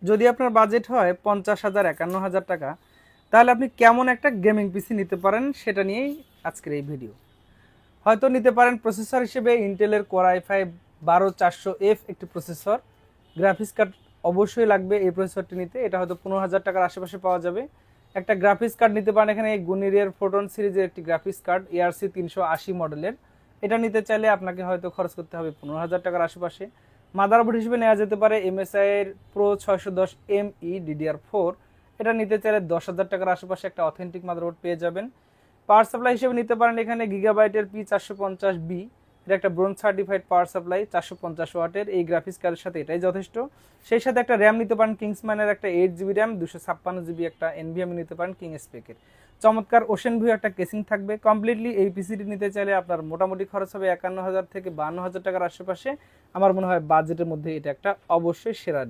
যদি আপনার বাজেট হয় 50,000 51,000 টাকা, তাহলে আপনি কেমন একটা গেমিং পিসি নিতে পারেন সেটা নিয়েই আজকের এই ভিডিও। হয়তো নিতে পারেন প্রসেসর হিসেবে ইন্টেলের কোর i5 12400F একটি প্রসেসর। গ্রাফিক্স কার্ড অবশ্যই লাগবে এই প্রসেসরটি নিতে, এটা হয়তো 15,000 টাকার আশেপাশে পাওয়া যাবে। একটা গ্রাফিক্স কার্ড নিতে পারেন এখানে গুনিরিয়ার ফোটন সিরিজের একটি গ্রাফিক্স কার্ড ERC 380 মডেলের। এটা নিতে চাইলে আপনাকে হয়তো খরচ করতে হবে 15,000 টাকার আশেপাশে। মাদারবোর্ড হিসেবে নেওয়া যেতে পারে MSI এর Pro 610ME DDR4। এটা নিতে চাইলে 10,000 টাকার আশেপাশে একটা অথেন্টিক মাদারবোর্ড পেয়ে যাবেন। পাওয়ার সাপ্লাই হিসেবে নিতে পারেন এখানে গিগাবাইটের P450B, এটা একটা ব্রোঞ্জ সার্টিফাইড পাওয়ার সাপ্লাই, 450 ওয়াটের। এই গ্রাফিক্স কার্ডের সাথে এটাই যথেষ্ট। সেই সাথে একটা র্যাম নিতে পারেন কিংসম্যানের একটা 8GB র্যাম, 256GB একটা NVMe নিতে পারেন কিং স্পেকের। চমৎকার ওশেন ভিউ একটা কেসিং থাকবে। কমপ্লিটলি এই পিসিটি নিতে চাইলে আপনার মোটামুটি খরচ হবে 51,000 থেকে 52,000 টাকার আশেপাশে। আমার মনে হয় বাজেটের মধ্যে এটা একটা অবশ্যই সেরা।